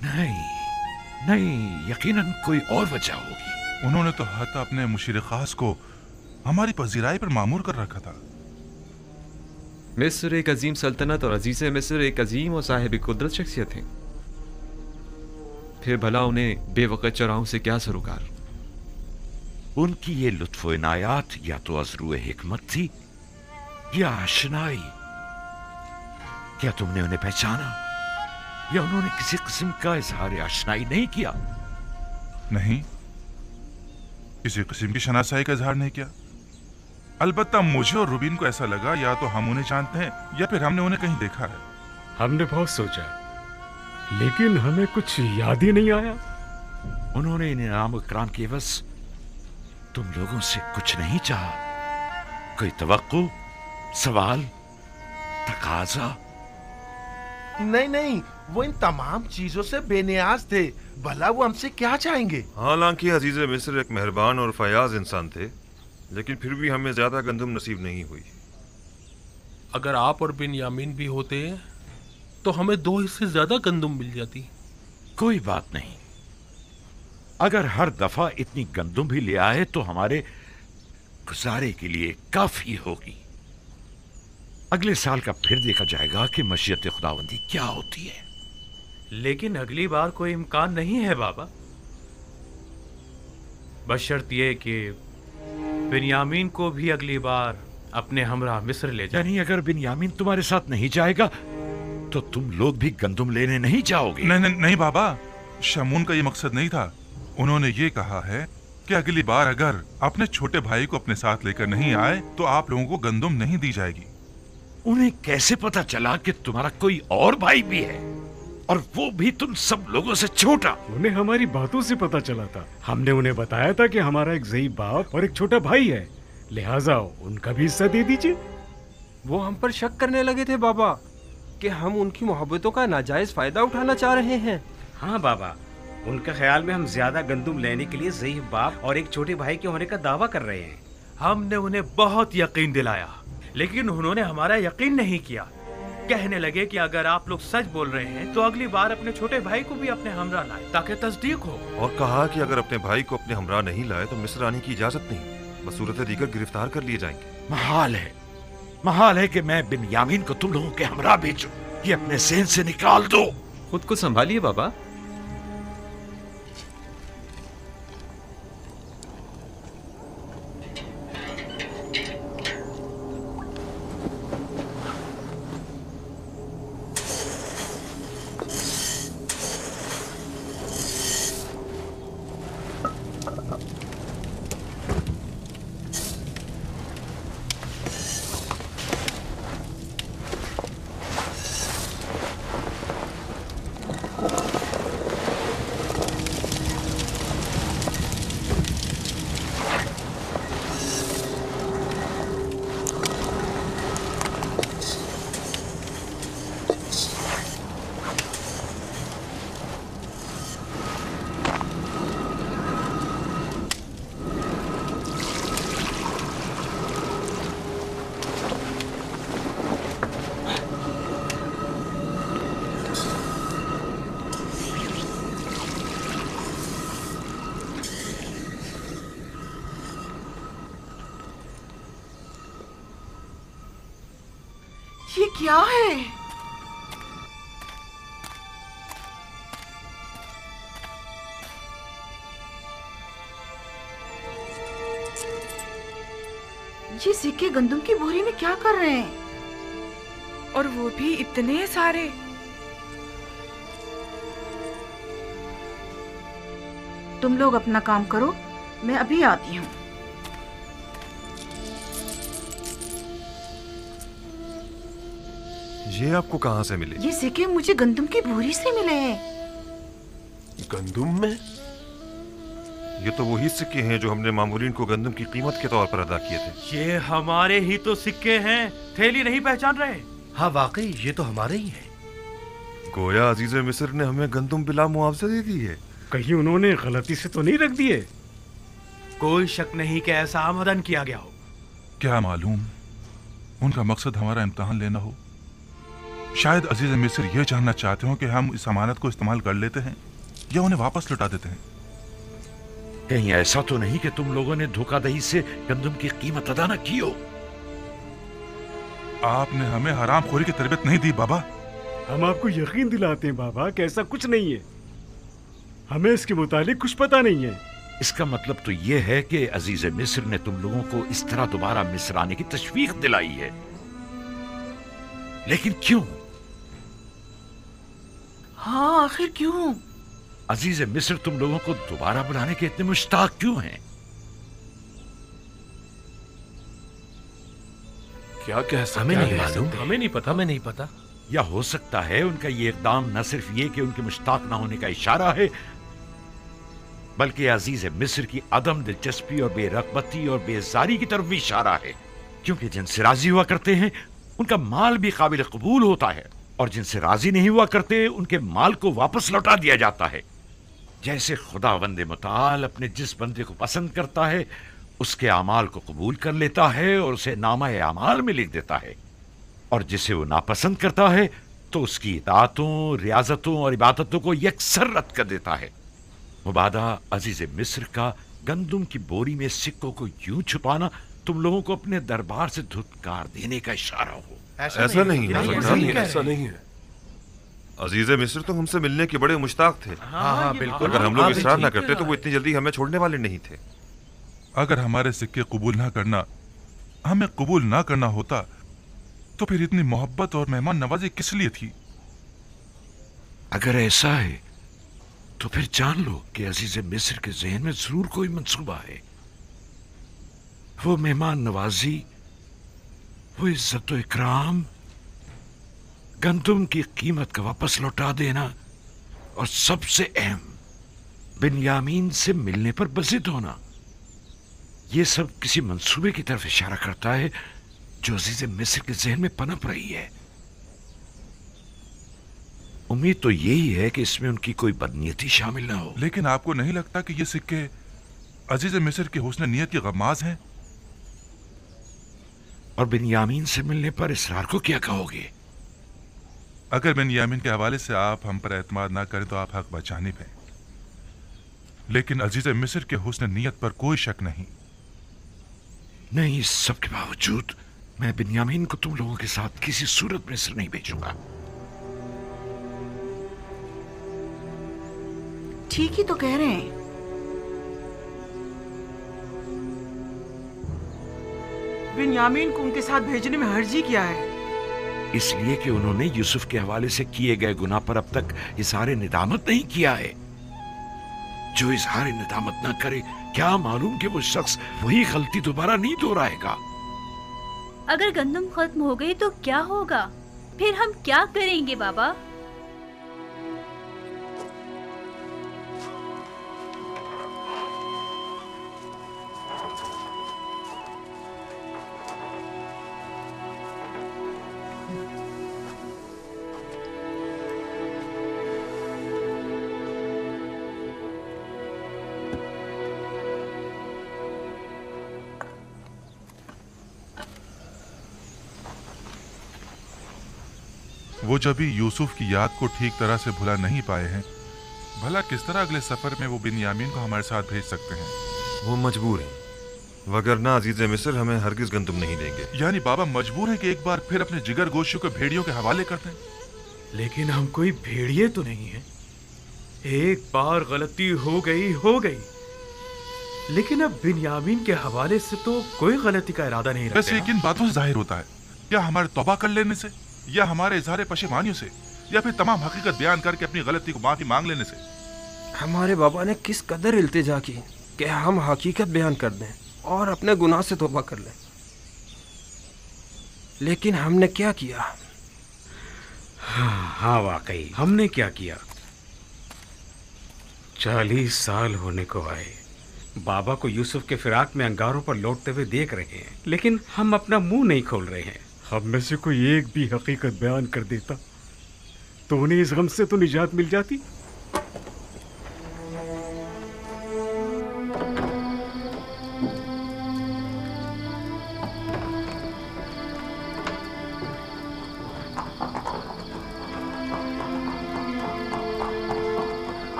नहीं नहीं, यकीनन कोई और वजह होगी। उन्होंने तो हत्ता अपने मुशीर खास को हमारी पजीराई पर मामूर कर रखा था। मिस्र एक अजीम सल्तनत और अजीज मिस्र एक अजीम और साहिब कुदरत शख्सियत है। फिर भला उन्हें बेवकत चौराहों से क्या सरोकार? उनकी ये लुत्फ इनायात या तो अज़रूए हिकमत थी या आशनाई। क्या तुमने उन्हें पहचाना या उन्होंने किसी किस्म का इजहार आशनाई नहीं किया? नहीं, किसी किस्म की शनासाई का इजहार नहीं किया। अलबत्ता मुझे और रुबीन को ऐसा लगा या तो हम उन्हें जानते हैं या फिर हमने उन्हें कहीं देखा है। हमने बहुत सोचा, लेकिन हमें कुछ याद ही नहीं आया। उन्होंने इन इनाम इकराम के एवज तुम लोगों से कुछ नहीं चाहा? कोई तवक्को, सवाल, तकाजा? नहीं नहीं, वो इन तमाम चीजों से बेनियाज थे। भला वो हमसे क्या चाहेंगे? हालांकि अजीज मिस्र एक मेहरबान और फयाज इंसान थे, लेकिन फिर भी हमें ज्यादा गंदम नसीब नहीं हुई। अगर आप और बिन्यामीन भी होते तो हमें 2 हिस्से ज्यादा गंदम मिल जाती। कोई बात नहीं, अगर हर दफा इतनी गंदम भी ले आए तो हमारे गुजारे के लिए काफी होगी। अगले साल का फिर देखा जाएगा कि मशीयत खुदावंदी क्या होती है। लेकिन अगली बार कोई इम्कान नहीं है बाबा, बशर्त ये कि बिन्यामीन को भी अगली बार अपने हमरा मिस्र ले जाए। यानी अगर बिन्यामीन तुम्हारे साथ नहीं जाएगा तो तुम लोग भी गंदम लेने नहीं जाओगे? नहीं नहीं नहीं बाबा, शमून का ये मकसद नहीं था। उन्होंने ये कहा है कि अगली बार अगर अपने छोटे भाई को अपने साथ लेकर नहीं आए तो आप लोगों को गंदम नहीं दी जाएगी। उन्हें कैसे पता चला कि तुम्हारा कोई और भाई भी है, और वो भी तुम सब लोगों से छोटा? उन्हें हमारी बातों से पता चला था। हमने उन्हें बताया था कि हमारा एक ज़ईफ बाप और एक छोटा भाई है, लिहाजा उनका भी हिस्सा दे दीजिए। वो हम पर शक करने लगे थे बाबा कि हम उनकी मोहब्बतों का नाजायज फायदा उठाना चाह रहे हैं। हाँ बाबा, उनके ख्याल में हम ज्यादा गंदम लेने के लिए ज़ईफ बाप और एक छोटे भाई के होने का दावा कर रहे हैं। हमने उन्हें बहुत यकीन दिलाया, लेकिन उन्होंने हमारा यकीन नहीं किया। कहने लगे कि अगर आप लोग सच बोल रहे हैं तो अगली बार अपने छोटे भाई को भी अपने हमरा लाए ताकि तस्दीक हो। और कहा कि अगर अपने भाई को अपने हमरा नहीं लाए तो मिस्र आने की इजाजत नहीं, बसूरत दीगर गिरफ्तार कर लिए जाएंगे। महाल है कि मैं बिन्यामीन को तुम लोगों के हमरा भेजूं। ये अपने ज़हन से निकाल दो। खुद को संभालिए बाबा। ये क्या है? ये सिक्के गंदम की बोरी में क्या कर रहे हैं? और वो भी इतने सारे। तुम लोग अपना काम करो, मैं अभी आती हूँ। ये आपको कहाँ से मिले? ये सिक्के मुझे गंदम की बोरी से मिले हैं। गंदम में? ये तो वही सिक्के हैं जो हमने मामूलिन को गंदम की कीमत के तौर पर अदा किए थे। ये हमारे ही तो सिक्के हैं, थैली नहीं पहचान रहे? हाँ वाकई ये तो हमारे ही हैं। गोया अजीज मिस्र ने हमें गंदम बिला मुआवजा दे दी है। कहीं उन्होंने गलती से तो नहीं रख दिए? कोई शक नहीं कि ऐसा आमदन किया गया हो। क्या मालूम उनका मकसद हमारा इम्तिहान लेना हो। शायद अजीज मिस्र ये जानना चाहते हो कि हम इस अमानत को इस्तेमाल कर लेते हैं या उन्हें वापस लौटा देते हैं। कहीं ऐसा तो नहीं कि तुम लोगों ने धोखाधड़ी से गंदम की कीमत अदा न की हो? आपने हमें हरामखोरी की तरबियत नहीं दी बाबा। हम आपको यकीन दिलाते हैं बाबा कि ऐसा कुछ नहीं है। हमें इसके मुतालिक कुछ पता नहीं है। इसका मतलब तो यह है कि अजीज मिस्र ने तुम लोगों को इस तरह दोबारा मिस्र आने की तशवीक दिलाई है। लेकिन क्यों? हाँ, आखिर क्यों? अजीज मिस्र तुम लोगों को दोबारा बुलाने के इतने मुश्ताक क्यों हैं? क्या कह सकते? हमें नहीं मालूम। हमें नहीं पता। हमें नहीं पता। या हो सकता है उनका ये इकदाम न सिर्फ ये कि उनके मुश्ताक ना होने का इशारा है, बल्कि अजीज मिस्र की अदम दिलचस्पी और बेरगबती और बेजारी की तरफ भी इशारा है। क्योंकि जिनसे राजी हुआ करते हैं उनका माल भी काबिल कबूल होता है, और जिनसे राजी नहीं हुआ करते उनके माल को वापस लौटा दिया जाता है। जैसे खुदावंद मुताल अपने जिस बंदे को पसंद करता है उसके अमाल को कबूल कर लेता है और उसे नामा अमाल में लिख देता है, और जिसे वो नापसंद करता है तो उसकी इताअतों, रियाजतों और इबादतों को यकसर रद्द कर देता है। मुबादा अजीज मिस्र का गंदुम की बोरी में सिक्कों को यूं छुपाना तुम लोगों को अपने दरबार से धुतकार देने का इशारा हो। ऐसा नहीं है। ऐसा नहीं है। अजीज मिस्र तो हमसे मिलने के बड़े मुश्ताक थे। हाँ, बिल्कुल। अगर हम लोग इसरार ना करते तो वो इतनी जल्दी हमें छोड़ने वाले नहीं थे। अगर हमारे सिक्के कबूल ना करना हमें कबूल ना करना होता तो फिर इतनी मोहब्बत और मेहमान नवाजी किस लिए थी? अगर ऐसा है तो फिर जान लो कि अजीज मिस्र के जहन में जरूर कोई मंसूबा है। वो मेहमान नवाजी, वो इज्जत और इकराम, गंदुम की कीमत का वापस लौटा देना, और सबसे अहम बिन्यामीन से मिलने पर बज़िद होना, ये सब किसी मंसूबे की तरफ इशारा करता है जो अजीज मिस्र के जहन में पनप रही है। उम्मीद तो यही है कि इसमें उनकी कोई बदनीयती शामिल ना हो। लेकिन आपको नहीं लगता कि ये सिक्के अजीज मिस्र के हुस्न नीयत की गमाज हैं? और बिन्यामीन से मिलने पर इसरार को क्या कहोगे? अगर बिन्यामीन के हवाले से आप हम पर एतमाद ना करें तो आप हक बचाने पे, लेकिन अजीज मिस्र के हुस्न नीयत पर कोई शक नहीं। नहीं, इस सब के बावजूद मैं बिन्यामीन को तुम लोगों के साथ किसी सूरत में मिस्र नहीं भेजूंगा। ठीक ही तो कह रहे हैं। बिन्यामीन को उनके साथ भेजने में हर्जी क्या है? इसलिए कि उन्होंने यूसुफ के हवाले से किए गए गुनाह पर अब तक इज़हार निदामत नहीं किया है। जो इज़हार निदामत ना करे, क्या मालूम कि वो शख्स वही गलती दोबारा नहीं दोहराएगा। अगर गंदम खत्म हो गई तो क्या होगा? फिर हम क्या करेंगे बाबा? वो जब भी यूसुफ की याद को ठीक तरह से भुला नहीं पाए हैं, भला किस तरह अगले सफर में वो बिन्यामीन को हमारे साथ भेज सकते हैं? वो मजबूर हैं, वगरना अजीज मिस्र हमें हरगिज गंदुम नहीं देंगे। यानी बाबा मजबूर है कि एक बार फिर अपने जिगर गोशियों को भेड़ियों के हवाले कर दें? लेकिन हम कोई भेड़िए तो नहीं है। एक बार गलती हो गई, लेकिन अब बिन्यामीन के हवाले से तो कोई गलती का इरादा नहीं रखते। वैसे किन बातों से जाहिर होता है? या हमारे तौबा कर लेने से, या हमारे इजहार पशेमानियों से, या फिर तमाम हकीकत बयान करके अपनी गलती को माफी मांग लेने से? हमारे बाबा ने किस कदर इल्तिजा की कि हम हकीकत बयान कर दें और अपने गुनाह से तौबा कर लें, लेकिन हमने क्या किया? हाँ वाकई हमने क्या किया? 40 साल होने को आए, बाबा को यूसुफ के फिराक में अंगारों पर लौटते हुए देख रहे हैं, लेकिन हम अपना मुंह नहीं खोल रहे हैं। हम में से कोई एक भी हकीकत बयान कर देता तो उन्हें इस गम से तो निजात मिल जाती।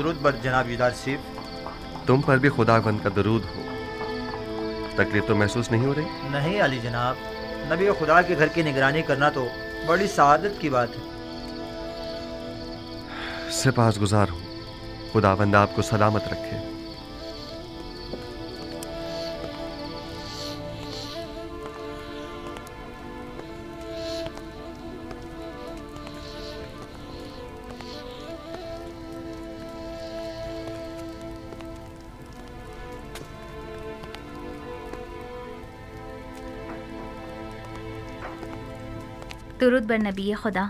दरूद बर जनाब यूदारशिफ। तुम पर भी खुदावंद का दरूद हो। तकलीफ तो महसूस नहीं हो रही? नहीं अली जनाब, नबी खुदा के घर की निगरानी करना तो बड़ी सआदत की बात है। सिपासगुजार हूँ। खुदावंद आपको सलामत रखे। दुरूद बर नबी खुदा।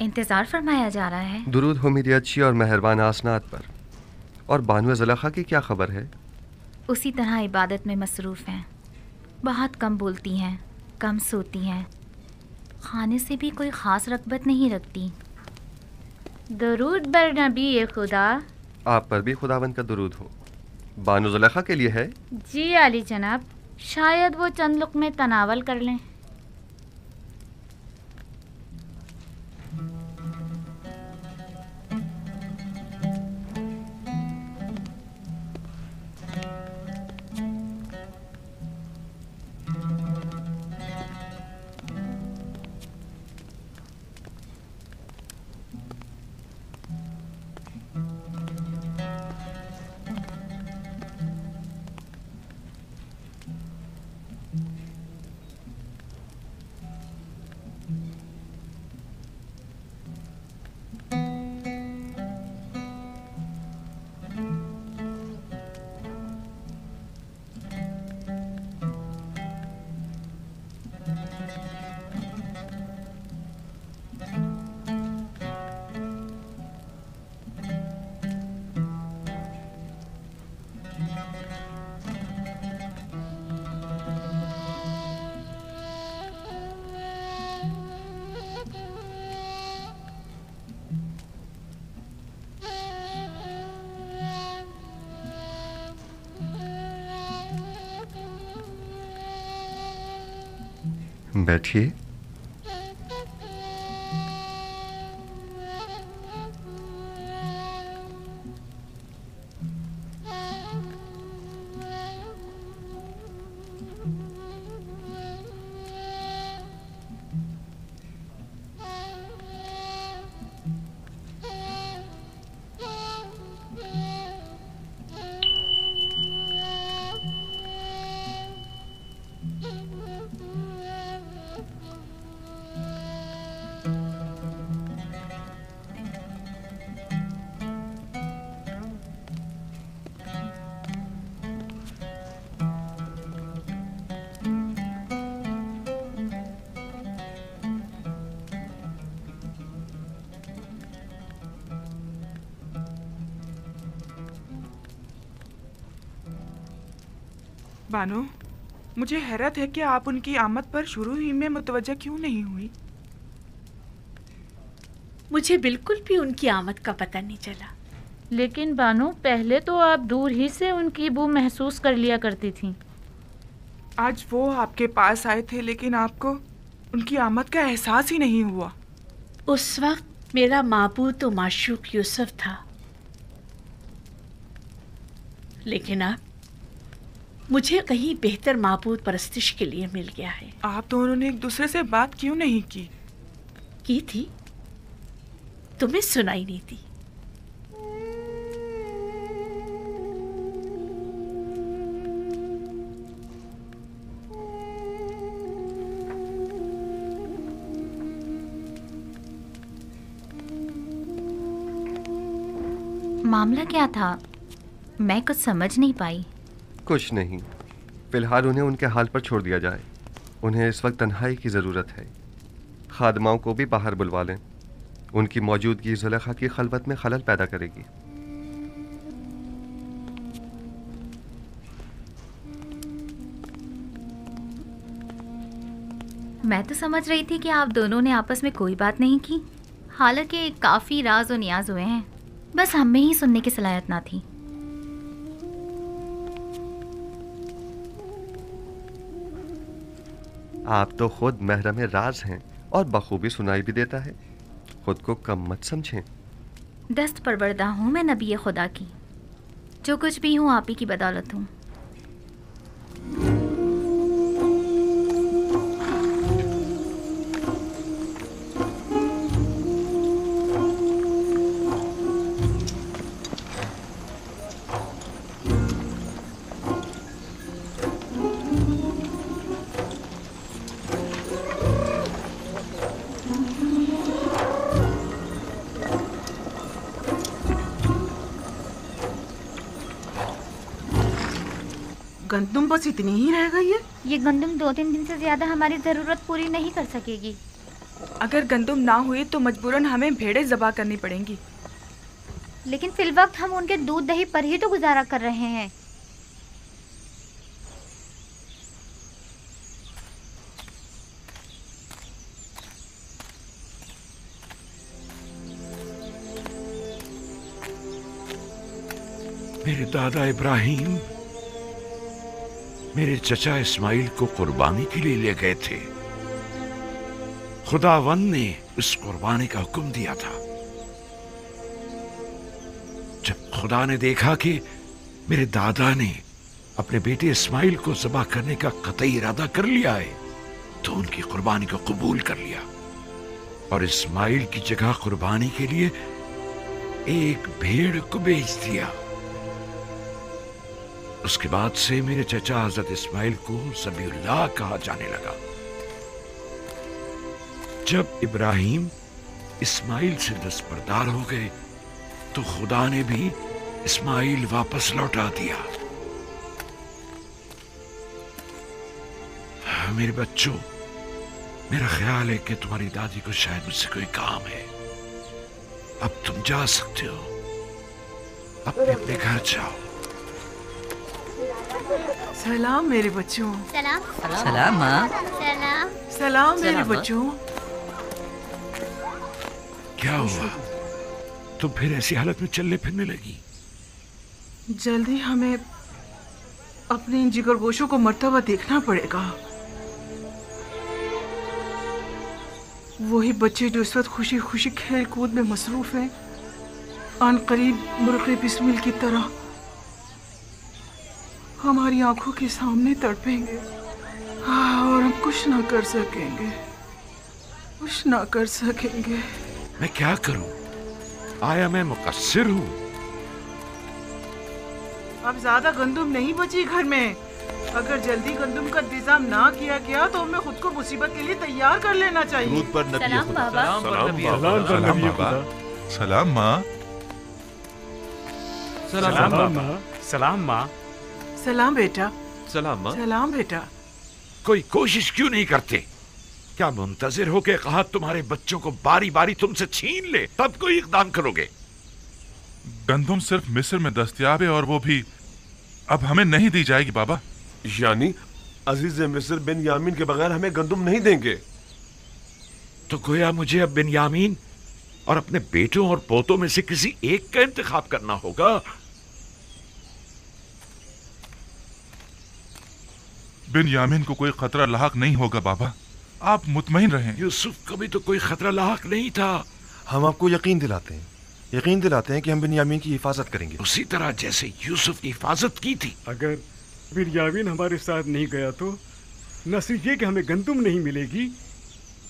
इंतज़ार फरमाया जा रहा है। दुरूद हो मेरी अच्छी और मेहरबान आसनात पर। और बानुए ज़ुलेखा की क्या खबर है? उसी तरह इबादत में मसरूफ़ हैं। बहुत कम बोलती हैं, कम सोती हैं, खाने से भी कोई ख़ास रग़बत नहीं रखती। दुरूद बर नबी खुदा। आप पर भी खुदावंद का दुरूद हो। बानु ज़ुलेखा के लिए है? जी आली जनाब, शायद वो चंद लुक़मे तनावल कर लें। बैठिए। बानो, मुझे हैरत है कि आप उनकी आमद पर शुरू ही में मुतवज्जा क्यों नहीं हुई। मुझे बिल्कुल भी उनकी आमद का पता नहीं चला। लेकिन बानो, पहले तो आप दूर ही से उनकी बू महसूस कर लिया करती थीं। आज वो आपके पास आए थे, लेकिन आपको उनकी आमद का एहसास ही नहीं हुआ। उस वक्त मेरा माबूद तो माशूक यूसुफ था, लेकिन अब मुझे कहीं बेहतर माबूद परस्तिश के लिए मिल गया है। आप दोनों ने एक दूसरे से बात क्यों नहीं की? की थी, तुम्हें सुनाई नहीं थी। मामला क्या था? मैं कुछ समझ नहीं पाई। कुछ नहीं, फिलहाल उन्हें उनके हाल पर छोड़ दिया जाए। उन्हें इस वक्त तन्हाई की ज़रूरत है। खादमाओं को भी बाहर बुलवा लें। उनकी मौजूदगी ज़ुलेखा की खलवत में खलल पैदा करेगी। मैं तो समझ रही थी कि आप दोनों ने आपस में कोई बात नहीं की। हालांकि काफ़ी राज और नियाज हुए हैं, बस हमें ही सुनने की सलाहियत ना थी। आप तो खुद महरम राज हैं और बखूबी सुनाई भी देता है। खुद को कम मत समझें। दस्त परवरदा हूँ मैं नबी खुदा की। जो कुछ भी हूँ आप ही की बदौलत हूँ। गंदुम बस इतनी ही रह गई है। ये गंदुम 2-3 दिन से ज्यादा हमारी जरूरत पूरी नहीं कर सकेगी। अगर गंदुम ना हुई तो मजबूरन हमें भेड़ें ज़बा करनी पड़ेंगी। लेकिन फिलवक्त हम उनके दूध दही पर ही तो गुजारा कर रहे हैं। मेरे दादा इब्राहिम मेरे चचा इस्माइल को कुर्बानी के लिए ले गए थे। खुदावंद ने इस कुर्बानी का हुक्म दिया था। जब खुदा ने देखा कि मेरे दादा ने अपने बेटे इस्माइल को ज़बह करने का कतई इरादा कर लिया है, तो उनकी कुर्बानी को कबूल कर लिया और इस्माइल की जगह कुर्बानी के लिए एक भेड़ को बेच दिया। उसके बाद से मेरे चचा हजरत इस्माइल को ज़बीउल्लाह कहा जाने लगा। जब इब्राहिम इस्माइल से दस्तबरदार हो गए तो खुदा ने भी इस्माइल वापस लौटा दिया। मेरे बच्चों, मेरा ख्याल है कि तुम्हारी दादी को शायद मुझसे कोई काम है। अब तुम जा सकते हो, अपने अपने घर जाओ। सलाम मेरे बच्चों। सलाम। सलाम माँ। सलाम। सलाम मेरे बच्चों। क्या हुआ? तुम फिर ऐसी हालत में चलने फिरने लगी? जल्दी हमें अपने इन जिगरगोशों को मरता हुआ देखना पड़ेगा। वही बच्चे जो इस वक्त खुशी खुशी खेल कूद में मसरूफ हैं, आन करीब मुर्गे बिस्मिल की तरह हमारी आंखों के सामने तड़पेंगे। और हम कुछ ना कर सकेंगे, कुछ ना कर सकेंगे। मैं क्या करूं? आया मैं मुकस्सिर हूं? अब ज्यादा गंदुम नहीं बची घर में। अगर जल्दी गंदुम का इंतजाम ना किया गया तो हमें खुद को मुसीबत के लिए तैयार कर लेना चाहिए। सलाम बाबा। सलाम माँ। सलाम माँ। सलाम माँ। सलाम बेटा। सलाम माँ। सलाम बेटा। कोई कोशिश क्यों नहीं करते? क्या मुंतजिर हो के कहा तुम्हारे बच्चों को बारी बारी तुमसे छीन ले तब कोई इकदाम करोगे? गंदुम सिर्फ मिस्र में दस्तयाब है और वो भी अब हमें नहीं दी जाएगी बाबा। यानी अजीज मिस्र बिन्यामीन के बगैर हमें गंदुम नहीं देंगे? तो गोया मुझे अब बिन्यामीन और अपने बेटों और पोतों में से किसी एक का इंतखाब करना होगा। बिन्यामीन को कोई खतरा लाहक नहीं होगा बाबा, आप मुतमईन रहें। यूसुफ को भी तो कोई खतरा लाहक नहीं था। हम आपको यकीन दिलाते हैं कि हम बिन्यामीन की हिफाजत करेंगे, उसी तरह जैसे यूसुफ की हिफाजत की थी। अगर बिन्यामीन हमारे साथ नहीं गया तो न सिर्फ ये कि हमें गंदुम नहीं मिलेगी,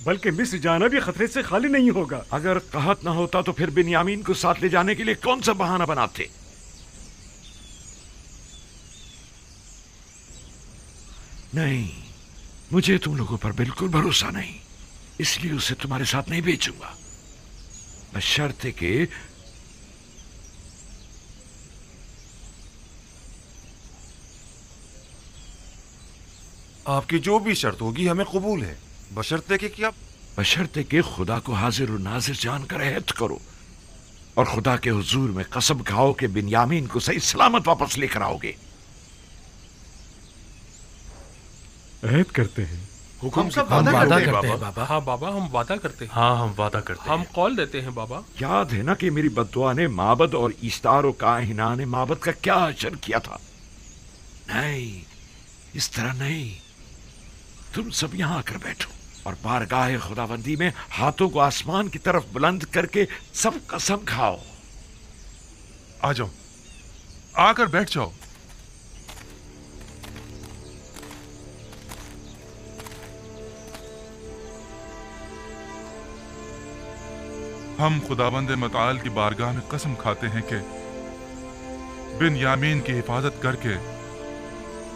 बल्कि मिस्र जाना भी खतरे से खाली नहीं होगा। अगर कहत ना होता तो फिर बिन्यामीन को साथ ले जाने के लिए कौन सा बहाना बनाते? नहीं, मुझे तुम लोगों पर बिल्कुल भरोसा नहीं, इसलिए उसे तुम्हारे साथ नहीं भेजूंगा, बशर्ते कि आपकी जो भी शर्त होगी हमें कबूल है, बशर्ते कि क्या? बशर्ते कि खुदा को हाजिर और नाजिर जानकर अहद करो और खुदा के हुजूर में कसम खाओ कि बिन्यामीन को सही सलामत वापस लेकर आओगे। अहद करते हैं। हुक्म से वादा करते हैं बाबा। हाँ बाबा, हम वादा करते हैं। हाँ हम वादा करते हैं। हम कॉल देते हैं बाबा। याद है ना कि मेरी बद्दुआ ने माबद और ईस्तार और काहिना ने माबद का क्या अशर किया था? नहीं, इस तरह नहीं। तुम सब यहाँ आकर बैठो और बारगाह खुदाबंदी में हाथों को आसमान की तरफ बुलंद करके सब कसम खाओ। आ जाओ, आकर बैठ जाओ। हम खुदाबंद मताल की बारगाह में कसम खाते हैं कि बिन यामीन की हिफाजत करके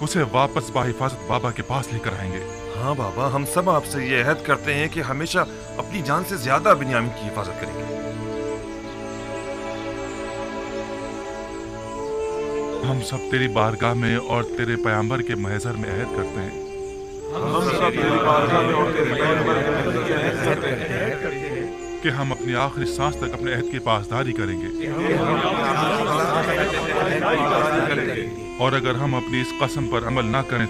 उसे वापस बाहिफाजत बाबा के पास लेकर आएंगे। हाँ बाबा, हम सब आपसे ये अहद करते हैं कि हमेशा अपनी जान से ज्यादा बिन्यामीन की हिफाजत करेंगे। हम सब तेरी बारगाह में और तेरे पैगंबर के महजर में अहद करते हैं कि हम अपनी आखिरी सांस तक अपने अहद की पासदारी करेंगे, और अगर हम अपनी इस कसम पर अमल ना करें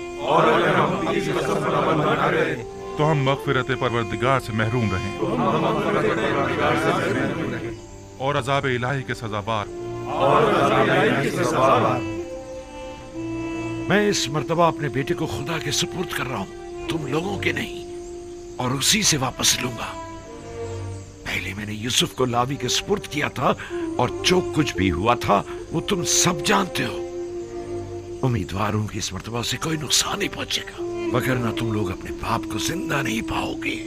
तो हम मगफिरत परवरदिगार से महरूम रहें और अज़ाब इलाही के सज़ावार। मैं इस मर्तबा अपने बेटे को खुदा के सुपुर्द कर रहा हूं, तुम लोगों के नहीं, और उसी से वापस लूंगा। पहले मैंने यूसुफ को लावी के सुपुर्द किया था, और जो कुछ भी हुआ था वो तुम सब जानते हो। उम्मीदवार हूं कि इस मर्तबा से कोई नुकसान नहीं पहुंचेगा, वगरना तुम लोग अपने बाप को जिंदा नहीं पाओगे।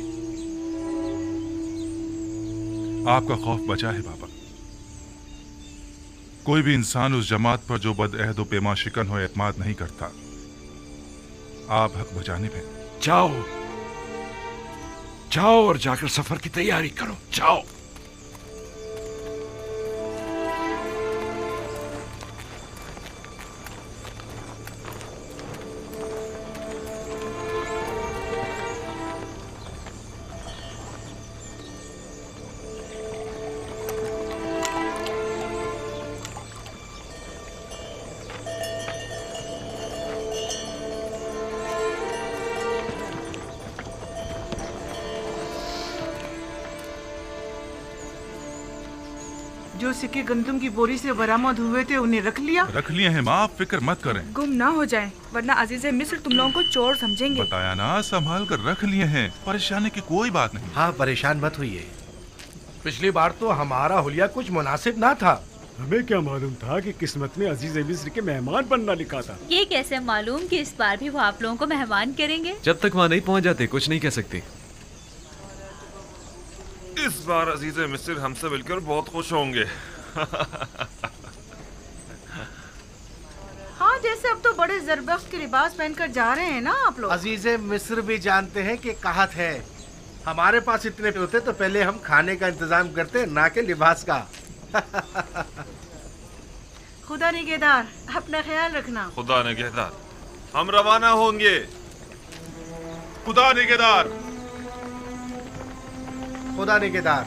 आपका खौफ बचा है बाबा। कोई भी इंसान उस जमात पर जो बदअहद व पेमा शिकन हो एतमाद नहीं करता। आप हक बजानिब हैं। जाओ जाओ और जाकर सफर की तैयारी करो, जाओ। जो सिक्के गंदम की बोरी से बरामद हुए थे उन्हें रख लिया? रख लिए हैं माँ, आप फिक्र मत करें। गुम ना हो जाएं, वरना अजीज़े मिस्र तुम लोगों को चोर समझेंगे। बताया ना, संभाल कर रख लिए हैं, परेशानी की कोई बात नहीं। हाँ, परेशान मत होइए। पिछली बार तो हमारा हुलिया कुछ मुनासिब ना था। हमें क्या मालूम था कि किस्मत में अजीज़े मिस्र के मेहमान बनना लिखा था। ये कैसे मालूम कि इस बार भी वो आप लोगों को मेहमान करेंगे? जब तक वहाँ नहीं पहुँच जाते कुछ नहीं कह सकते। इस बार अजीज़े मिस्र हमसे मिलकर बहुत खुश होंगे। हाँ, जैसे अब तो बड़े जरबख्त के लिबास पहनकर जा रहे हैं ना आप लोग। अजीज़े मिस्र भी जानते हैं कि कहत है, हमारे पास इतने होते तो पहले हम खाने का इंतजाम करते, ना के लिबास का। खुदा निगहदार, अपना ख्याल रखना। खुदा निगहदार, हम रवाना होंगे। खुदा निगहदार, खुदा निगहदार।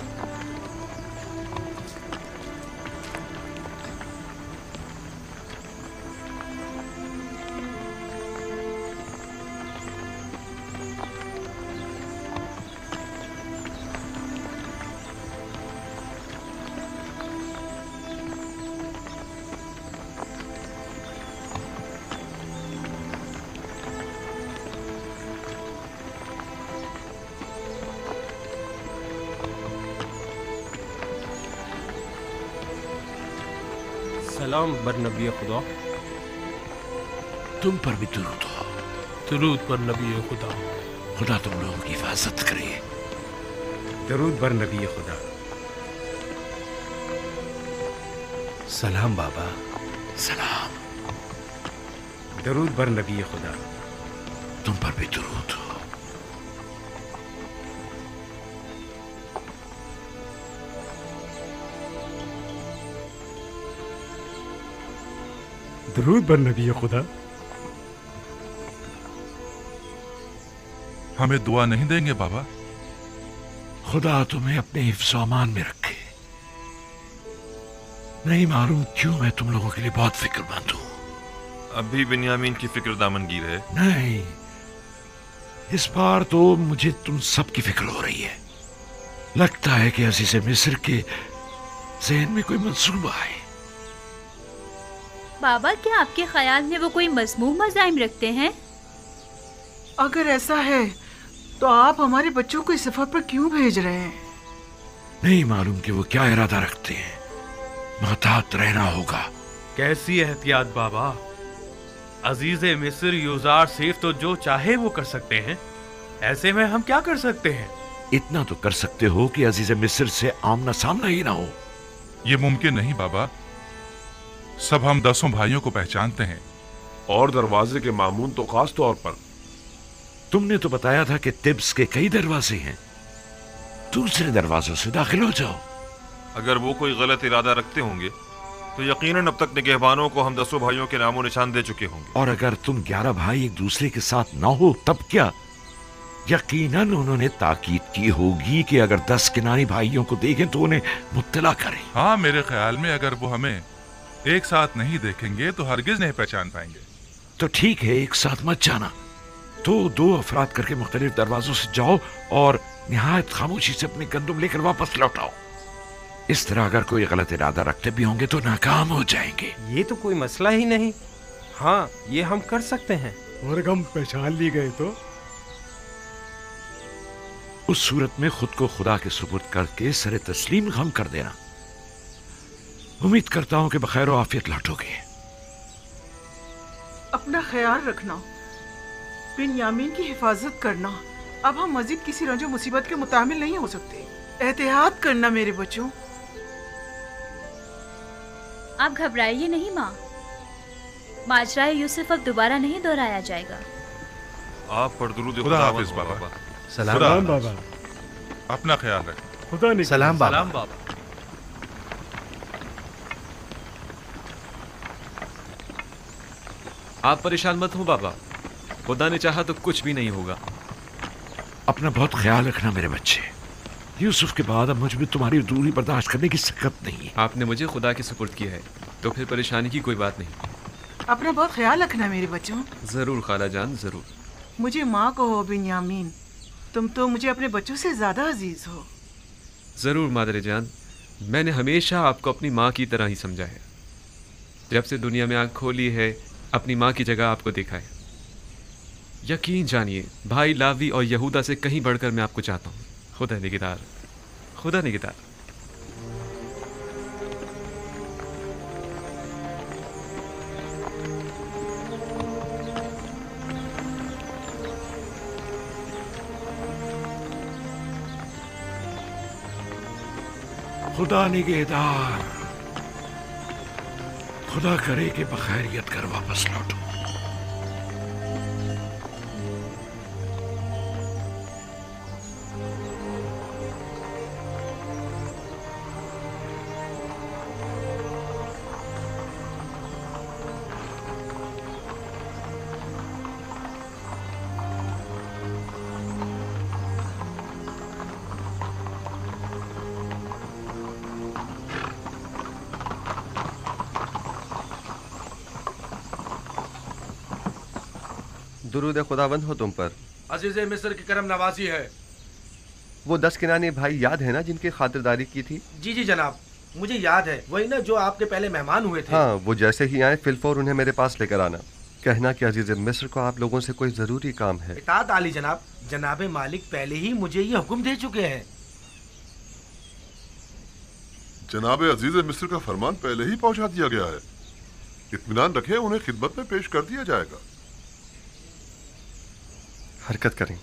सलाम बर नबी खुदा। तुम पर भी दुरूद हो। दुरूद पर नबी खुदा। खुदा तुम लोगों की हिफाजत करे। दरूद बर नबी खुदा। सलाम बाबा। सलाम। दरूद बर नबी खुदा। तुम पर भी दुरूद हो। दरूद बर नबी खुदा। हमें दुआ नहीं देंगे बाबा? खुदा तुम्हें अपने हिफ्ज़ अमान में रखे। नहीं मालूम क्यों मैं तुम लोगों के लिए बहुत फिक्रमंद हूं। अभी बिन्यामीन की फिक्र दामनगीर है? नहीं, इस बार तो मुझे तुम सब की फिक्र हो रही है। लगता है कि अजीज़े मिस्र के ज़हन में कोई मंसूबा है। बाबा, क्या आपके ख्याल में वो कोई मज़मूम मज़ाहिम रखते हैं? अगर ऐसा है तो आप हमारे बच्चों को इस सफर पर क्यों भेज रहे हैं? नहीं मालूम कि वो क्या इरादा रखते हैं, मुहतात रहना होगा। कैसी एहतियात बाबा? अजीज मिस्र यूजार सिर्फ तो जो चाहे वो कर सकते हैं, ऐसे में हम क्या कर सकते हैं? इतना तो कर सकते हो कि अजीज मिस्र से आमना सामना ही ना हो। ये मुमकिन नहीं बाबा। सब हम 10 भाइयों को पहचानते हैं, और दरवाजे के मामून तो खास तौर पर। तुमने तो बताया था कि तिब्स के कई दरवाजे हैं, दूसरे दरवाजों से दाखिल हो जाओ। अगर वो कोई गलत इरादा रखते होंगे तो यकीनन अब तक निगहबानों को हम 10 भाइयों के नामो निशान दे चुके होंगे। और अगर तुम 11 भाई एक दूसरे के साथ ना हो तब क्या? यकीनन उन्होंने ताकीद की होगी कि अगर 10 किनारी भाइयों को देखें तो उन्हें मुत्तला करें। हाँ, मेरे ख्याल में अगर वो हमें एक साथ नहीं देखेंगे तो हरगिज नहीं पहचान पाएंगे। तो ठीक है, एक साथ मत जाना। तो 2 अफराद करके मुख्तलिफ दरवाजों से जाओ और निहायत खामोशी से अपनी गंदुम लेकर वापस लौटाओ। इस तरह अगर कोई गलत इरादा रखते भी होंगे तो नाकाम हो जाएंगे। ये तो कोई मसला ही नहीं। हाँ, ये हम कर सकते हैं। और हम पहचान ली गए तो उस सूरत में खुद को खुदा के सुपुर्द करके सरे तस्लीम गम कर देना। उम्मीद करता हूं कि बखैर और आफियत लौटोगे। अपना ख्याल रखना, बिन यामीन की हिफाजत करना। अब हम मजीद किसी रंजो मुसीबत के मुतामिल नहीं हो सकते। एहतियात करना मेरे बच्चों। आप घबराइए नहीं माँ, माजराए यूसुफ अब दोबारा नहीं दोहराया जाएगा। आप पर दुरूद खुदा हाफिज बाबा। सलाम बाबा। अपना ख्याल रखें। खुदा ने सलाम बाबा। सलाम बाबा। आप परेशान मत हो बाबा, खुदा ने चाहा तो कुछ भी नहीं होगा। अपना बहुत ख्याल रखना मेरे बच्चे। यूसुफ के बाद अब मुझ में तुम्हारी दूरी बर्दाश्त करने की सकत नहीं है। आपने मुझे खुदा के सुपुर्द किया है तो फिर परेशानी की कोई बात नहीं। अपना बहुत ख्याल रखना मेरे बच्चों। जरूर खाला जान, जरूर। मुझे माँ कहो बिन्यामीन, तुम तो मुझे अपने बच्चों से ज्यादा अजीज हो। जरूर मादरे जान, मैंने हमेशा आपको अपनी माँ की तरह ही समझा है। जब से दुनिया में आँख खोली है, अपनी माँ की जगह आपको देखा है। यकीन जानिए, भाई लावी और यहूदा से कहीं बढ़कर मैं आपको चाहता हूँ। खुदा निगहदार, खुदा निगहदार। खुदा निगहदार, खुदा करे कि बखैरियत कर वापस लौटो। दुरूद खुदावंद हो तुम पर। अजीज मिस्र की करम नवाजी है। वो 10 किनानी भाई याद है ना जिनकी खातिरदारी की थी? जी जी जनाब, मुझे याद है। वही ना जो आपके पहले मेहमान हुए थे। हाँ, वो जैसे ही आए फिलफौर उन्हें मेरे पास लेकर आना। कहना कि अजीज मिस्र को आप लोगों से कोई जरूरी काम है। इताअत आली जनाब, जनाब मालिक पहले ही मुझे ये हुक्म दे चुके हैं। जनाब अजीज मिस्र का फरमान पहले ही पहुंचा दिया गया है। इत्मीनान रखें, उन्हें खिदमत में पेश कर दिया जाएगा। हरकत करें।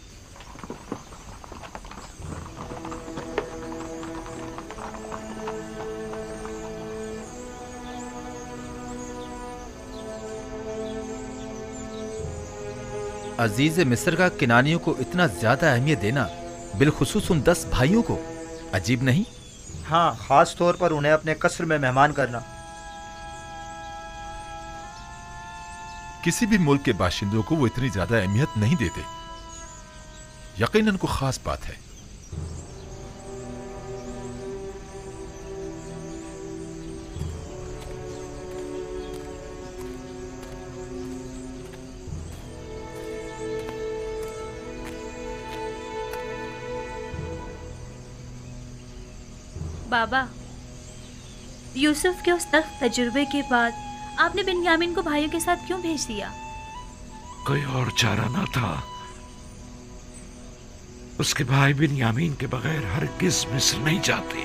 अजीज मिस्र का किनानियों को इतना ज्यादा अहमियत देना, बिलखुसूस उन 10 भाइयों को, अजीब नहीं? हाँ, खास तौर पर उन्हें अपने कस्र में मेहमान करना। किसी भी मुल्क के बाशिंदों को वो इतनी ज्यादा अहमियत नहीं देते। यकीनन को खास बात है। बाबा, यूसुफ के उस सख्त तजुर्बे के बाद आपने बिन्यामीन को भाइयों के साथ क्यों भेज दिया? कोई और चारा ना था। उसके भाई बिन्यामीन के बगैर हरगिज़ मिस्र नहीं जाते।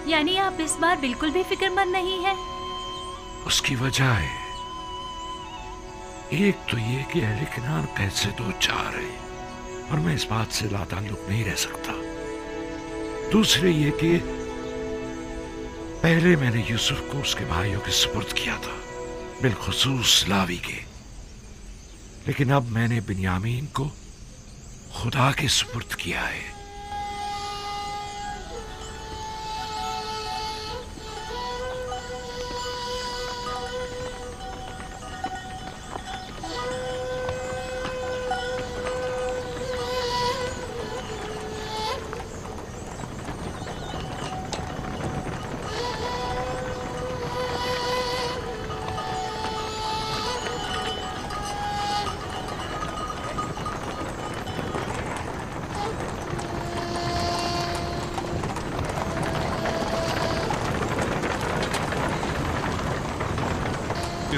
यानी आप इस बार बिल्कुल भी फिक्रमंद नहीं है? उसकी वजह है, एक तो ये कि अहले किनान कैद से दो चार है और मैं इस बात से लाताल्लुक नहीं रह सकता। दूसरे ये कि पहले मैंने यूसुफ को उसके भाइयों के सुपुर्द किया था, बिलखुसूस लावी के, लेकिन अब मैंने बिन्यामीन को खुदा के सुपुर्द किया है।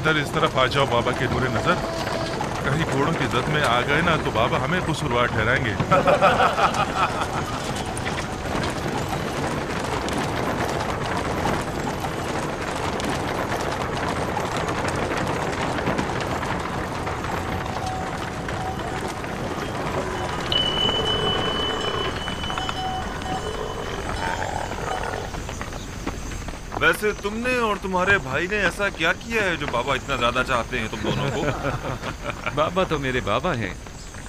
इधर इस तरफ आ जाओ बाबा के नूरे नजर। कहीं घोड़ों की जद में आ गए ना तो बाबा हमें कसूरवार ठहराएंगे। वैसे तुमने और तुम्हारे भाई ने ऐसा क्या किया है जो बाबा इतना ज्यादा चाहते हैं तुम दोनों को? बाबा तो मेरे बाबा हैं,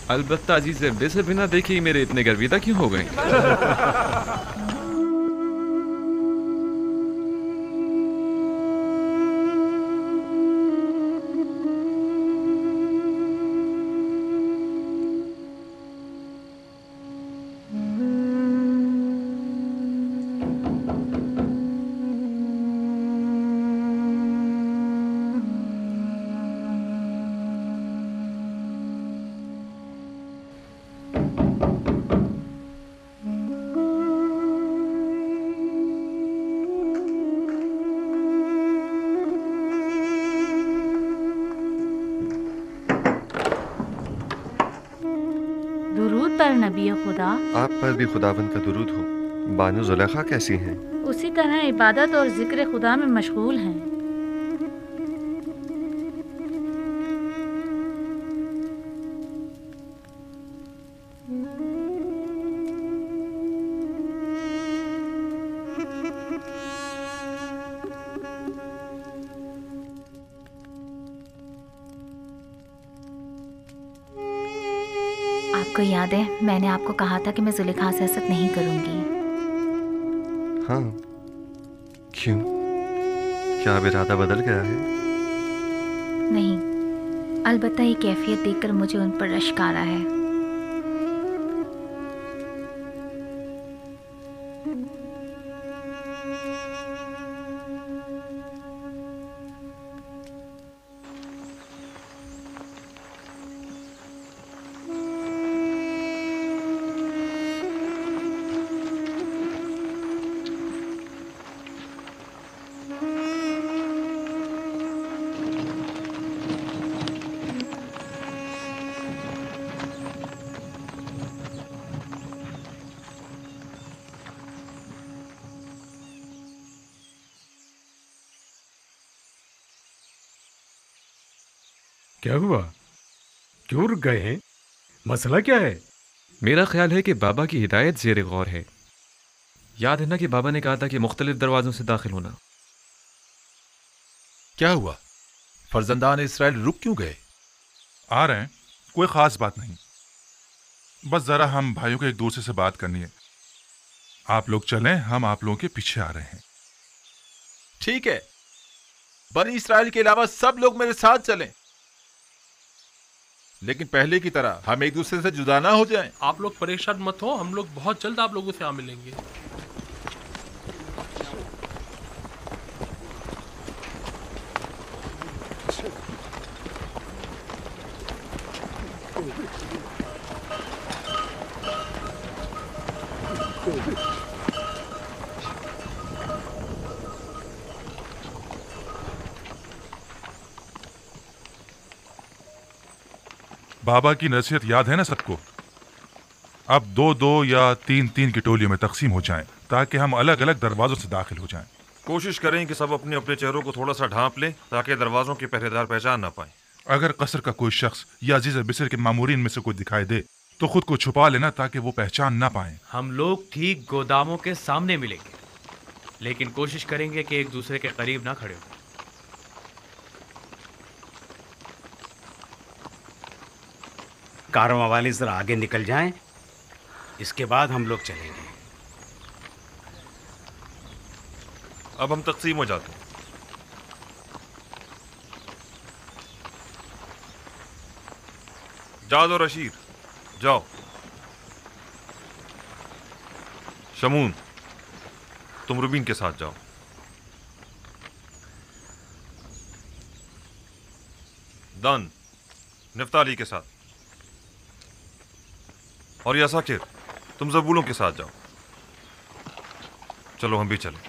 अलबत्ता अजीज से बिना देखे ही मेरे इतने गर्विदा क्यों हो गए? दुरूद पर नबी खुदा। आप पर भी खुदावंद का दुरूद हो। बानो जुलेखा कैसी हैं? उसी तरह इबादत और जिक्र खुदा में मशगूल हैं। आपको याद है मैंने आपको कहा था कि मैं जुलेखा से हसद नहीं करूंगी। हाँ, क्यों? क्या अब इरादा बदल गया है? नहीं, अलबत्ता ये कैफियत देखकर मुझे उन पर रश्क आ रहा है। क्या हुआ? क्यों रुक गए हैं? मसला क्या है? मेरा ख्याल है कि बाबा की हिदायत ज़ेर गौर है। याद है ना कि बाबा ने कहा था कि मुख्तलिफ दरवाज़ों से दाखिल होना। क्या हुआ? फर्जंदान इसराइल रुक क्यों गए? आ रहे हैं, कोई खास बात नहीं, बस जरा हम भाइयों को एक दूसरे से बात करनी है। आप लोग चलें, हम आप लोगों के पीछे आ रहे हैं। ठीक है, बनी इसराइल के अलावा सब लोग मेरे साथ चलें, लेकिन पहले की तरह हम एक दूसरे से जुदा ना हो जाएं। आप लोग परेशान मत हो, हम लोग बहुत जल्द आप लोगों से आ मिलेंगे। बाबा की नसीहत याद है ना सबको? अब 2-2 या 3-3 की टोलियों में तकसीम हो जाएं ताकि हम अलग अलग दरवाजों से दाखिल हो जाएं। कोशिश करें कि सब अपने अपने चेहरों को थोड़ा सा ढांप लें ताकि दरवाजों के पहरेदार पहचान ना पाए। अगर कसर का कोई शख्स या अजीज मिस्र के मामूरीन में से कोई दिखाई दे तो खुद को छुपा लेना ताकि वो पहचान ना पाए। हम लोग ठीक गोदामों के सामने मिलेंगे, लेकिन कोशिश करेंगे कि एक दूसरे के करीब ना खड़े हो। कारवां वाले जरा आगे निकल जाएं, इसके बाद हम लोग चलेंगे। अब हम तकसीम हो जाते हैं। जाद और अशीर जाओ। शमून तुम रुबीन के साथ जाओ। दान निफ्ताली के साथ, और यासाकिर तुम जबूलों के साथ जाओ। चलो हम भी चलें।